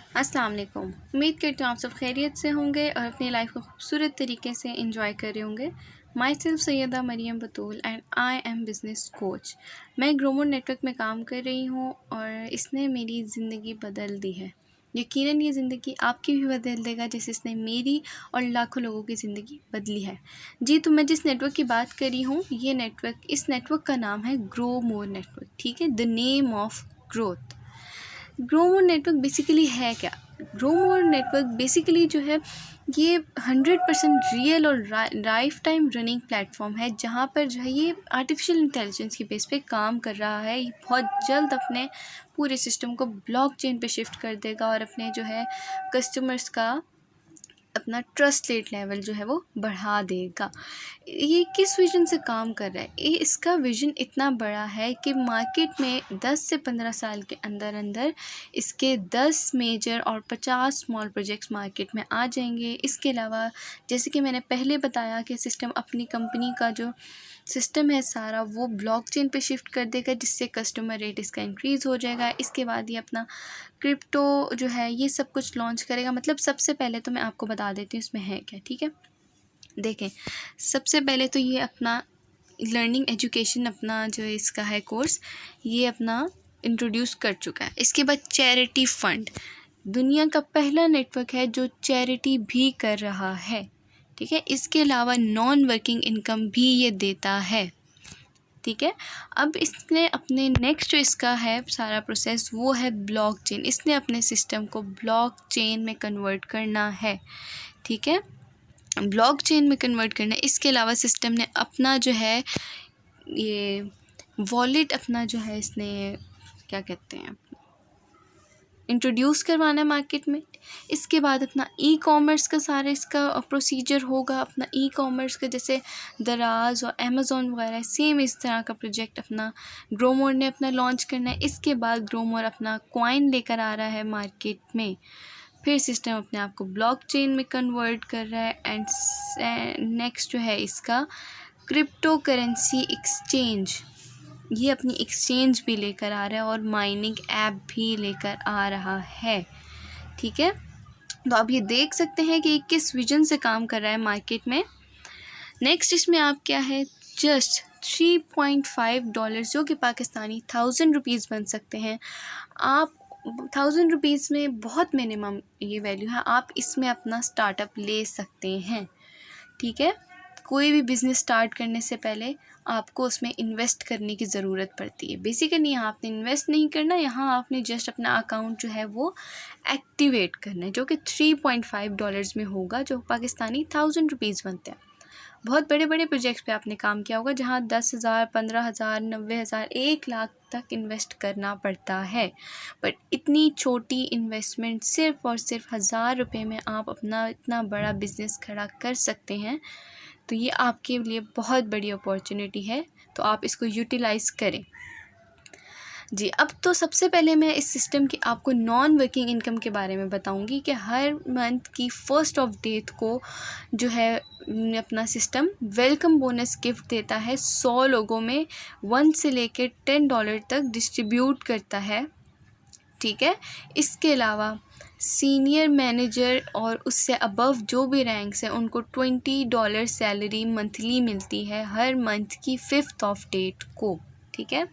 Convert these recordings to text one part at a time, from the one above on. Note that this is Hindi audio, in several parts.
अस्सलाम वालेकुम। उम्मीद करती हूँ आप सब खैरियत से होंगे और अपनी लाइफ को खूबसूरत तरीके से एंजॉय कर रहे होंगे। Myself Sayyeda Mariam Batool and I am business coach. मैं ग्रोमोर नेटवर्क में काम कर रही हूँ और इसने मेरी ज़िंदगी बदल दी है। यकीनन ये ज़िंदगी आपकी भी बदल देगा जैसे इसने मेरी और लाखों लोगों की ज़िंदगी बदली है। जी, तो मैं जिस नेटवर्क की बात कर रही हूँ इस नेटवर्क का नाम है ग्रो मोर नेटवर्क। ठीक है, the name of growth. Grow more network basically है क्या? ग्रो मोर नेटवर्क बेसिकली जो है ये 100% रियल और लाइफ टाइम रनिंग प्लेटफॉर्म है, जहाँ पर जो है ये आर्टिफिशियल इंटेलिजेंस के बेस पे काम कर रहा है। ये बहुत जल्द अपने पूरे सिस्टम को ब्लॉकचेन पे शिफ्ट कर देगा और अपने जो है कस्टमर्स का अपना ट्रस्ट रेट लेवल जो है वो बढ़ा देगा। ये किस विज़न से काम कर रहा है? ये इसका विज़न इतना बड़ा है कि मार्केट में 10 से 15 साल के अंदर अंदर इसके 10 मेजर और 50 स्मॉल प्रोजेक्ट्स मार्केट में आ जाएंगे। इसके अलावा जैसे कि मैंने पहले बताया कि सिस्टम अपनी कंपनी का जो सिस्टम है सारा वो ब्लॉकचेन पे शिफ्ट कर देगा, जिससे कस्टमर रेट इसका इंक्रीज़ हो जाएगा। इसके बाद ये अपना क्रिप्टो जो है ये सब कुछ लॉन्च करेगा। मतलब सबसे पहले तो मैं आपको बता देती हूँ इसमें है क्या। ठीक है, देखें, सबसे पहले तो ये अपना लर्निंग एजुकेशन अपना जो इसका है कोर्स ये अपना इंट्रोड्यूस कर चुका है। इसके बाद चैरिटी फ़ंड, दुनिया का पहला नेटवर्क है जो चैरिटी भी कर रहा है। ठीक है, इसके अलावा नॉन वर्किंग इनकम भी ये देता है। ठीक है, अब इसने अपने नेक्स्ट जो इसका है सारा प्रोसेस वो है ब्लॉकचेन। इसने अपने सिस्टम को ब्लॉकचेन में कन्वर्ट करना है। ठीक है, ब्लॉकचेन में कन्वर्ट करना है। इसके अलावा सिस्टम ने अपना जो है ये वॉलेट अपना जो है इसने क्या कहते हैं इंट्रोड्यूस करवाना है मार्केट में। इसके बाद अपना ई कॉमर्स का सारा इसका प्रोसीजर होगा। अपना ई कॉमर्स का जैसे दराज और अमेज़ॉन वगैरह सेम इस तरह का प्रोजेक्ट अपना ग्रोमोर ने अपना लॉन्च करना है। इसके बाद ग्रोमोर अपना कॉइन लेकर आ रहा है मार्केट में। फिर सिस्टम अपने आप को ब्लॉकचेन में कन्वर्ट कर रहा है। एंड नेक्स्ट जो है इसका क्रिप्टो करेंसी एक्सचेंज, ये अपनी एक्सचेंज भी लेकर आ रहा है और माइनिंग ऐप भी लेकर आ रहा है। ठीक है, तो आप ये देख सकते हैं कि किस विजन से काम कर रहा है मार्केट में। नेक्स्ट इसमें आप क्या है, जस्ट $3.5 जो कि पाकिस्तानी 1000 रुपीज़ बन सकते हैं। आप 1000 रुपीज़ में बहुत मिनिमम ये वैल्यू है, आप इसमें अपना स्टार्टअप ले सकते हैं। ठीक है, कोई भी बिज़नेस स्टार्ट करने से पहले आपको उसमें इन्वेस्ट करने की ज़रूरत पड़ती है। बेसिकली यहाँ आपने इन्वेस्ट नहीं करना, यहाँ आपने जस्ट अपना अकाउंट जो है वो एक्टिवेट करना है, जो कि $3.5 में होगा, जो पाकिस्तानी 1000 रुपीज़ बनते हैं। बहुत बड़े बड़े प्रोजेक्ट्स पे आपने काम किया होगा जहाँ 10,000, 15,000, 90,000, 1 लाख तक इन्वेस्ट करना पड़ता है। बट इतनी छोटी इन्वेस्टमेंट सिर्फ़ और सिर्फ 1000 रुपये में आप अपना इतना बड़ा बिज़नेस खड़ा कर सकते हैं। तो ये आपके लिए बहुत बड़ी अपॉर्चुनिटी है, तो आप इसको यूटिलाइज़ करें। जी, अब तो सबसे पहले मैं इस सिस्टम की आपको नॉन वर्किंग इनकम के बारे में बताऊंगी कि हर मंथ की फर्स्ट ऑफ डेट को जो है अपना सिस्टम वेलकम बोनस गिफ्ट देता है। 100 लोगों में 1 से लेकर $10 तक डिस्ट्रीब्यूट करता है। ठीक है, इसके अलावा सीनियर मैनेजर और उससे अबव जो भी रैंक्स हैं उनको $20 सैलरी मंथली मिलती है हर मंथ की 5th ऑफ डेट को। ठीक है,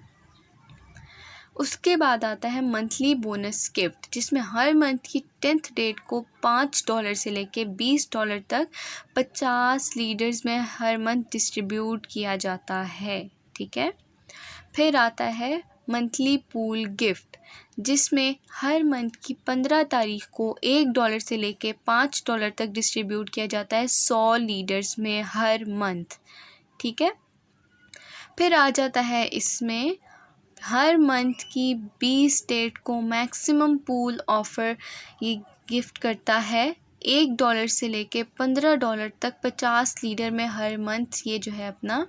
उसके बाद आता है मंथली बोनस गिफ्ट, जिसमें हर मंथ की 10th डेट को $5 से लेके $20 तक 50 लीडर्स में हर मंथ डिस्ट्रीब्यूट किया जाता है। ठीक है, फिर आता है मंथली पूल गिफ्ट, जिसमें हर मंथ की 15 तारीख को $1 से लेके $5 तक डिस्ट्रीब्यूट किया जाता है 100 लीडर्स में हर मंथ। ठीक है, फिर आ जाता है इसमें हर मंथ की 20 डेट को मैक्सिमम पूल ऑफ़र ये गिफ्ट करता है $1 से लेके $15 तक 50 लीडर में हर मंथ ये जो है अपना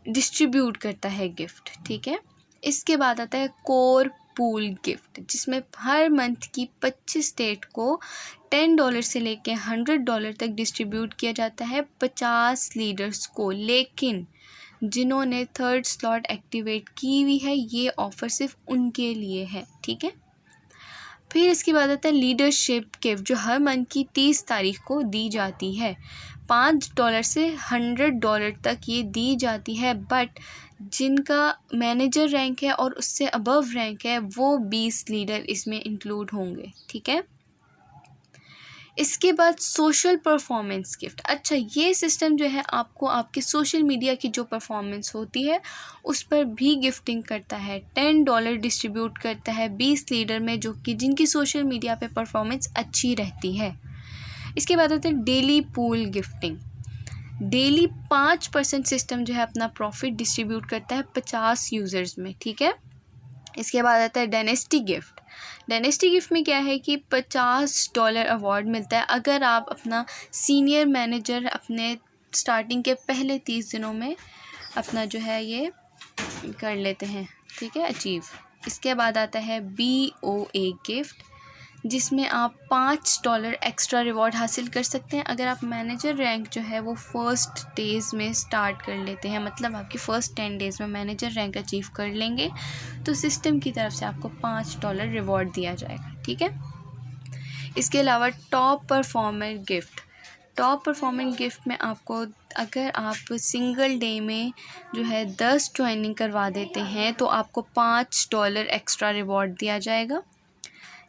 डिस्ट्रीब्यूट करता है गिफ्ट। ठीक है, इसके बाद आता है कोर पूल गिफ्ट, जिसमें हर मंथ की 25 डेट को $10 से लेके $100 तक डिस्ट्रीब्यूट किया जाता है 50 लीडर्स को, लेकिन जिन्होंने 3rd स्लॉट एक्टिवेट की हुई है ये ऑफ़र सिर्फ उनके लिए है। ठीक है, फिर इसके बाद आता है लीडरशिप गिफ्ट, जो हर मंथ की 30 तारीख को दी जाती है। $5 से $100 तक ये दी जाती है, बट जिनका मैनेजर रैंक है और उससे अबव रैंक है वो 20 लीडर इसमें इंक्लूड होंगे, ठीक है। इसके बाद सोशल परफॉर्मेंस गिफ्ट। अच्छा, ये सिस्टम जो है आपको आपके सोशल मीडिया की जो परफॉर्मेंस होती है उस पर भी गिफ्टिंग करता है। $10 डिस्ट्रीब्यूट करता है 20 लीडर में, जो कि जिनकी सोशल मीडिया पे परफॉर्मेंस अच्छी रहती है। इसके बाद आते हैं daily pool gifting. Daily 5% system जो है अपना प्रॉफिट डिस्ट्रीब्यूट करता है 50 यूज़र्स में, ठीक है। इसके बाद आता है डायनेस्टी गिफ्ट। डायनेस्टी गिफ्ट में क्या है कि $50 अवार्ड मिलता है अगर आप अपना सीनियर मैनेजर अपने स्टार्टिंग के पहले 30 दिनों में अपना जो है ये कर लेते हैं, ठीक है, अचीव। इसके बाद आता है BOA गिफ्ट, जिसमें आप $5 एक्स्ट्रा रिवॉर्ड हासिल कर सकते हैं अगर आप मैनेजर रैंक जो है वो फर्स्ट डेज़ में स्टार्ट कर लेते हैं। मतलब आपकी फ़र्स्ट 10 डेज़ में मैनेजर रैंक अचीव कर लेंगे तो सिस्टम की तरफ से आपको $5 रिवॉर्ड दिया जाएगा, ठीक है। इसके अलावा top performer gift. Top performance gift में आपको, अगर आप सिंगल डे में जो है 10 ज्वाइनिंग करवा देते हैं तो आपको $5 एक्स्ट्रा रिवॉर्ड दिया जाएगा।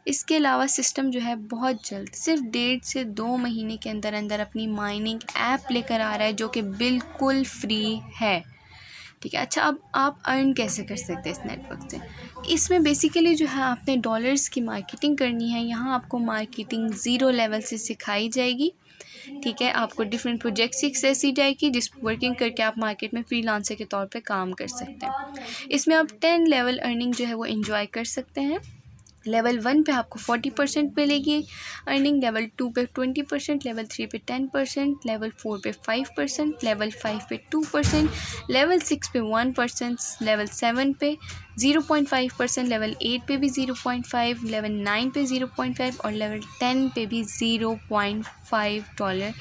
इसके अलावा सिस्टम जो है बहुत जल्द, सिर्फ 1.5 से 2 महीने के अंदर अंदर अपनी माइनिंग ऐप लेकर आ रहा है जो कि बिल्कुल फ्री है, ठीक है। अच्छा, अब आप अर्न कैसे कर सकते हैं इस नेटवर्क से? इसमें बेसिकली जो है आपने डॉलर्स की मार्केटिंग करनी है। यहाँ आपको मार्केटिंग ज़ीरो लेवल से सिखाई जाएगी, ठीक है। आपको डिफरेंट प्रोजेक्ट सीख दी जाएगी जिस वर्किंग करके आप मार्केट में फ्रीलांसर के तौर पे काम कर सकते हैं। इसमें आप 10 लेवल अर्निंग जो है वो एंजॉय कर सकते हैं। लेवल 1 पे आपको 40% मिलेगी अर्निंग, लेवल 2 पे 20%, लेवल 3 पे 10%, लेवल 4 पे 5%, लेवल 5 पे 2%, लेवल 6 पे 1%, लेवल 7 पे 0.5%, लेवल 8 पे भी 0.5, लेवल 9 पे 0.5 और लेवल 10 पे भी $0.5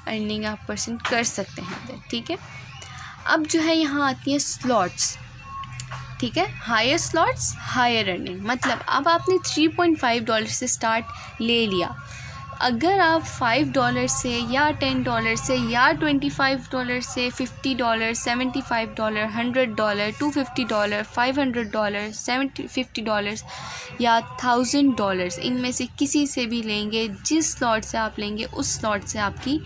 अर्निंग आप परसेंट कर सकते हैं, ठीक है। अब जो है यहाँ आती है स्लॉट्स, ठीक है। हायर स्लॉट्स हायर अर्निंग, मतलब अब आपने $3.5 से स्टार्ट ले लिया। अगर आप $5 से या $10 से या $25 से $50, $75, $100, $250, $500, $50 या $1000 इनमें से किसी से भी लेंगे, जिस स्लॉट से आप लेंगे उस स्लॉट से आपकी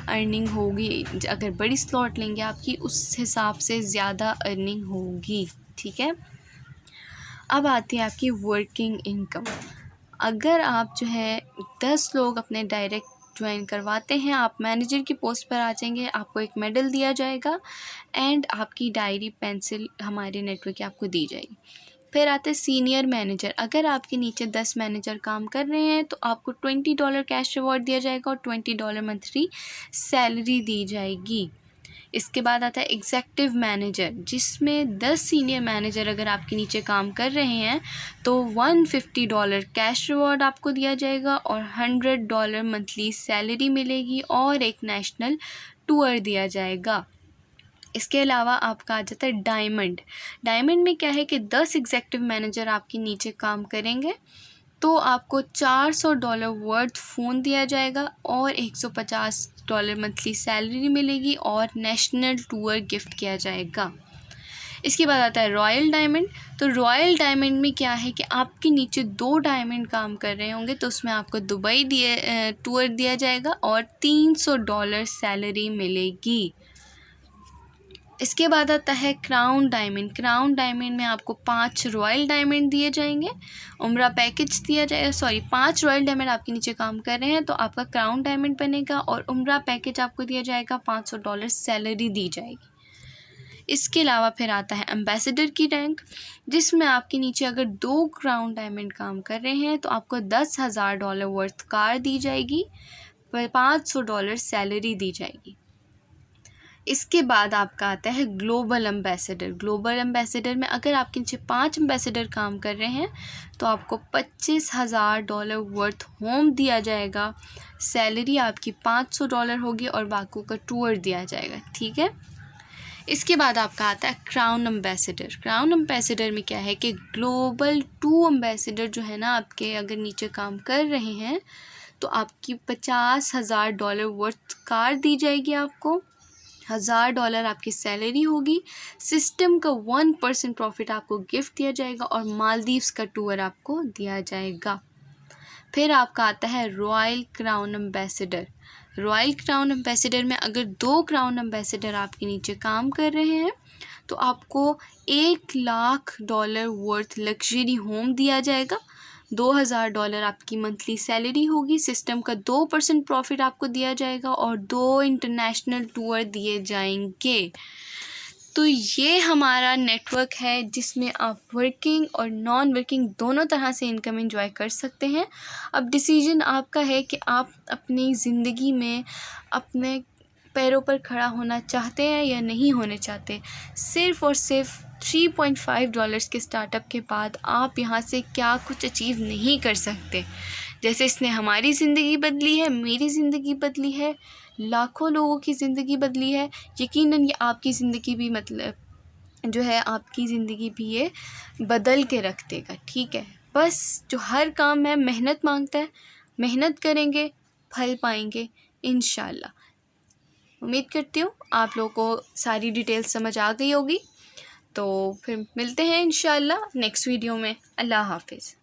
अर्निंग होगी। अगर बड़ी स्लॉट लेंगे आपकी उस हिसाब से ज़्यादा अर्निंग होगी, ठीक है। अब आती है आपकी वर्किंग इनकम। अगर आप जो है 10 लोग अपने डायरेक्ट ज्वाइन करवाते हैं, आप मैनेजर की पोस्ट पर आ जाएंगे, आपको एक मेडल दिया जाएगा एंड आपकी डायरी पेंसिल हमारे नेटवर्क की आपको दी जाएगी। फिर आते हैं सीनियर मैनेजर। अगर आपके नीचे 10 मैनेजर काम कर रहे हैं तो आपको $20 कैश रिवॉर्ड दिया जाएगा और $20 मंथली सैलरी दी जाएगी। इसके बाद आता है एग्जेक्टिव मैनेजर, जिसमें 10 सीनियर मैनेजर अगर आपके नीचे काम कर रहे हैं तो $150 कैश रिवॉर्ड आपको दिया जाएगा और $100 मंथली सैलरी मिलेगी और एक नेशनल टूर दिया जाएगा। इसके अलावा आपका आ जाता है डायमंड। डायमंड में क्या है कि 10 एग्जेक्टिव मैनेजर आपके नीचे काम करेंगे तो आपको $400 वर्थ फ़ोन दिया जाएगा और $150 मंथली सैलरी मिलेगी और नेशनल टूर गिफ्ट किया जाएगा। इसके बाद आता है रॉयल डायमंड। तो रॉयल डायमंड में क्या है कि आपके नीचे 2 डायमंड काम कर रहे होंगे तो उसमें आपको दुबई टूर दिया जाएगा और $300 सैलरी मिलेगी। इसके बाद आता है क्राउन डायमंड। क्राउन डायमंड में आपको 5 रॉयल डायमंड दिए जाएंगे, उम्रा पैकेज दिया जाएगा। 5 रॉयल डायमंड आपके नीचे काम कर रहे हैं तो आपका क्राउन डायमंड बनेगा और उम्रा पैकेज आपको दिया जाएगा, $500 सैलरी दी जाएगी। इसके अलावा फिर आता है एम्बेसडर की रैंक, जिसमें आपके नीचे अगर 2 क्राउन डायमंड काम कर रहे हैं तो आपको $10,000 वर्थ कार दी जाएगी, $500 सैलरी दी जाएगी। इसके बाद आपका आता है ग्लोबल एम्बेसडर। ग्लोबल एम्बेसडर में अगर आपके नीचे 5 एम्बेसडर काम कर रहे हैं तो आपको $25,000 वर्थ होम दिया जाएगा, सैलरी आपकी $500 होगी और बाकी का टूर दिया जाएगा, ठीक है। इसके बाद आपका आता है क्राउन एम्बेसडर। क्राउन एम्बेसडर में क्या है कि ग्लोबल 2 एम्बेसडर जो है ना आपके अगर नीचे काम कर रहे हैं तो आपकी $50,000 वर्थ कार दी जाएगी आपको, $1,000 आपकी सैलरी होगी, सिस्टम का 1% प्रॉफिट आपको गिफ्ट दिया जाएगा और मालदीव्स का टूर आपको दिया जाएगा। फिर आपका आता है royal crown ambassador. Royal crown ambassador में अगर 2 क्राउन एम्बेसडर आपके नीचे काम कर रहे हैं तो आपको $1,00,000 वर्थ लग्जरी होम दिया जाएगा, $2,000 आपकी मंथली सैलरी होगी, सिस्टम का 2% प्रॉफिट आपको दिया जाएगा और 2 इंटरनेशनल टूर दिए जाएंगे। तो ये हमारा नेटवर्क है जिसमें आप वर्किंग और नॉन वर्किंग दोनों तरह से इनकम एंजॉय कर सकते हैं। अब डिसीजन आपका है कि आप अपनी ज़िंदगी में अपने पैरों पर खड़ा होना चाहते हैं या नहीं होने चाहते। सिर्फ़ और सिर्फ $3.5 के स्टार्टअप के बाद आप यहाँ से क्या कुछ अचीव नहीं कर सकते। जैसे इसने हमारी ज़िंदगी बदली है, मेरी ज़िंदगी बदली है, लाखों लोगों की ज़िंदगी बदली है, यकीनन ये आपकी ज़िंदगी भी मतलब जो है आपकी ज़िंदगी भी ये बदल के रख देगा। ठीक है, बस जो हर काम है मेहनत मांगता है, मेहनत करेंगे फल पाएंगे इंशाल्लाह। उम्मीद करती हूँ आप लोगों को सारी डिटेल्स समझ आ गई होगी। तो फिर मिलते हैं इंशाल्लाह नेक्स्ट वीडियो में। अल्लाह हाफिज़।